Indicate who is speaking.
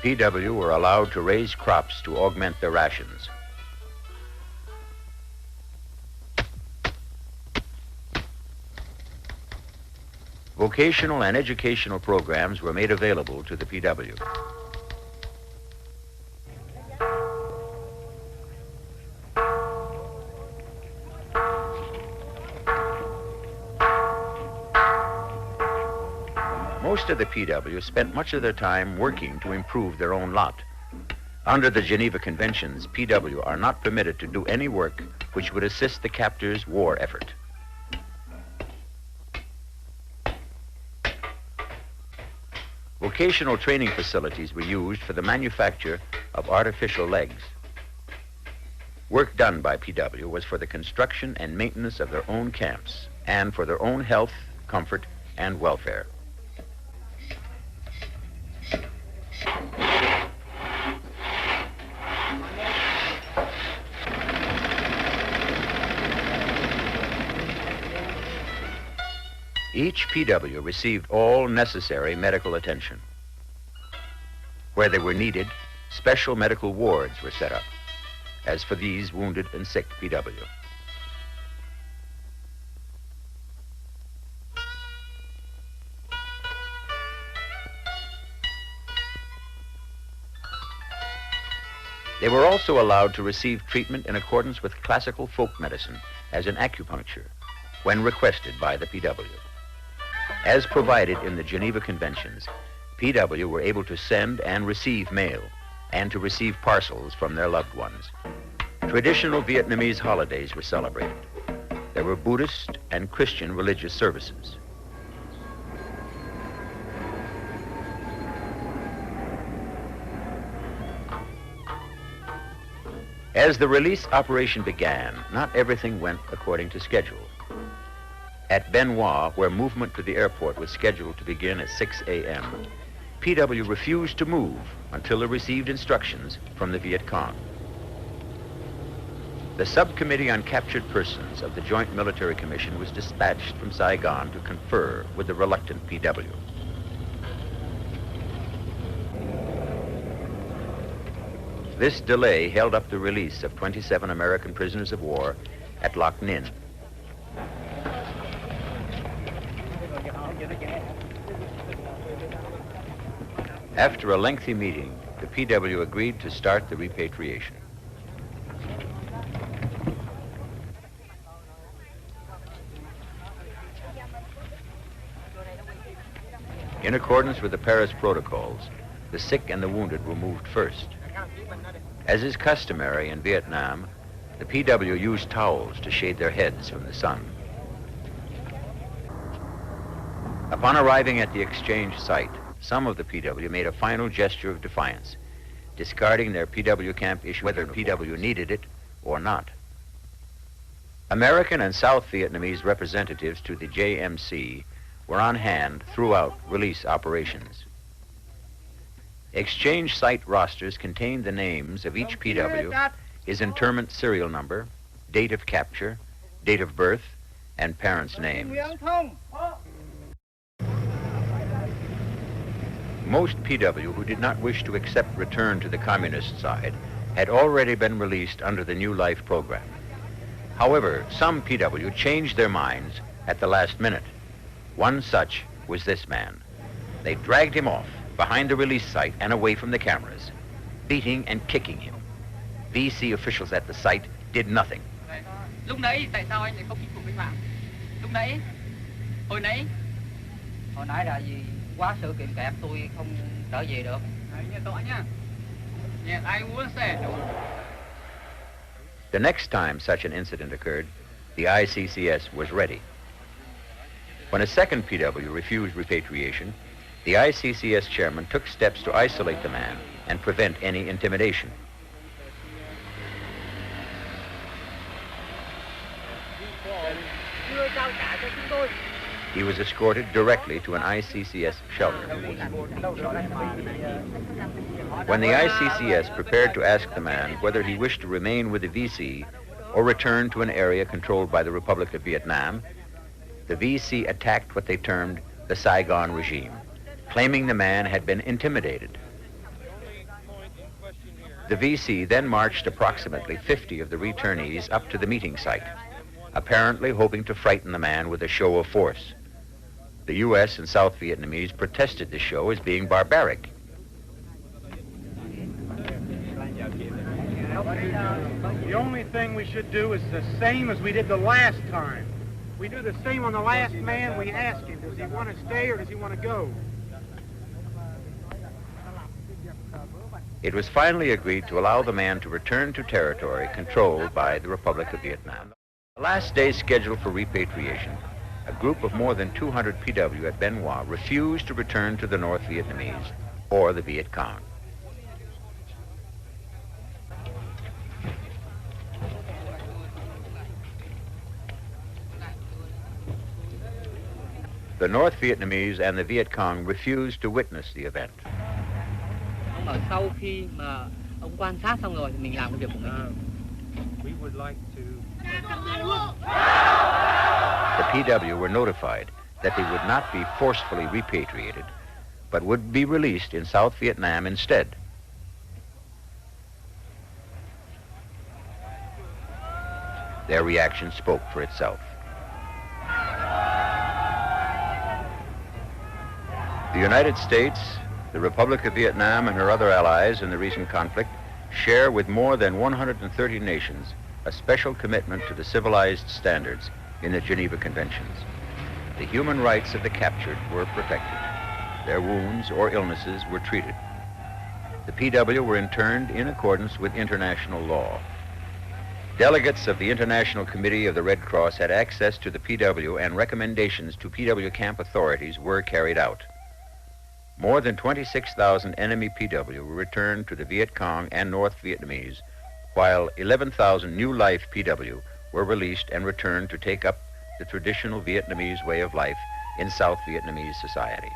Speaker 1: PW were allowed to raise crops to augment their rations. Vocational and educational programs were made available to the PW. Most of the PW spent much of their time working to improve their own lot. Under the Geneva Conventions, PW are not permitted to do any work which would assist the captor's war effort. Vocational training facilities were used for the manufacture of artificial legs. Work done by PW was for the construction and maintenance of their own camps and for their own health, comfort, and welfare. Each PW received all necessary medical attention. Where they were needed, special medical wards were set up, as for these wounded and sick PW. They were also allowed to receive treatment in accordance with classical folk medicine, as in acupuncture, when requested by the PW. As provided in the Geneva Conventions, PW were able to send and receive mail and to receive parcels from their loved ones. Traditional Vietnamese holidays were celebrated. There were Buddhist and Christian religious services. As the release operation began, not everything went according to schedule. At Ben Hoa, where movement to the airport was scheduled to begin at 6 a.m., PW refused to move until it received instructions from the Viet Cong. The Subcommittee on Captured Persons of the Joint Military Commission was dispatched from Saigon to confer with the reluctant PW. This delay held up the release of 27 American prisoners of war at Loc Ninh. After a lengthy meeting, the PW agreed to start the repatriation. In accordance with the Paris protocols, the sick and the wounded were moved first. As is customary in Vietnam, the PW used towels to shade their heads from the sun. Upon arriving at the exchange site, some of the PW made a final gesture of defiance, discarding their PW camp issue whether PW needed it or not. American and South Vietnamese representatives to the JMC were on hand throughout release operations. Exchange site rosters contained the names of each PW, his interment serial number, date of capture, date of birth, and parents' names. Most PW who did not wish to accept return to the communist side had already been released under the New Life program. However, some PW changed their minds at the last minute. One such was this man. They dragged him off behind the release site and away from the cameras, beating and kicking him. VC officials at the site did nothing.
Speaker 2: Lúc nãy tại sao anh lại không kích cuộc cách mạng? Lúc nãy, hồi nãy là gì? Quá sự kiện kẹp tôi không trở về được. Nghe rõ nhá. Nghe ai muốn xe.
Speaker 1: The next time such an incident occurred, the ICCS was ready. When a second PW refused repatriation, the ICCS chairman took steps to isolate the man and prevent any intimidation. He was escorted directly to an ICCS shelter. When the ICCS prepared to ask the man whether he wished to remain with the VC or return to an area controlled by the Republic of Vietnam, the VC attacked what they termed the Saigon regime, claiming the man had been intimidated. The VC then marched approximately 50 of the returnees up to the meeting site, apparently hoping to frighten the man with a show of force. The U.S. and South Vietnamese protested the show as being barbaric.
Speaker 3: The only thing we should do is the same as we did the last time. We do the same on the last man. We ask him, does he want to stay or does he want to go?
Speaker 1: It was finally agreed to allow the man to return to territory controlled by the Republic of Vietnam. The last day scheduled for repatriation, a group of more than 200 PW at Bien Hoa refused to return to the North Vietnamese or the Viet Cong. The North Vietnamese and the Viet Cong refused to witness the event.
Speaker 2: Ông bảo sau khi mà ông quan sát xong rồi thì mình làm cái việc của mình.
Speaker 3: We would like to...
Speaker 1: The PW were notified that they would not be forcefully repatriated, but would be released in South Vietnam instead. Their reaction spoke for itself. The United States, the Republic of Vietnam, and her other allies in the recent conflict share with more than 130 nations a special commitment to the civilized standards in the Geneva Conventions. The human rights of the captured were protected. Their wounds or illnesses were treated. The PW were interned in accordance with international law. Delegates of the International Committee of the Red Cross had access to the PW, and recommendations to PW camp authorities were carried out. More than 26,000 enemy PW were returned to the Viet Cong and North Vietnamese, while 11,000 New Life PW were released and returned to take up the traditional Vietnamese way of life in South Vietnamese society.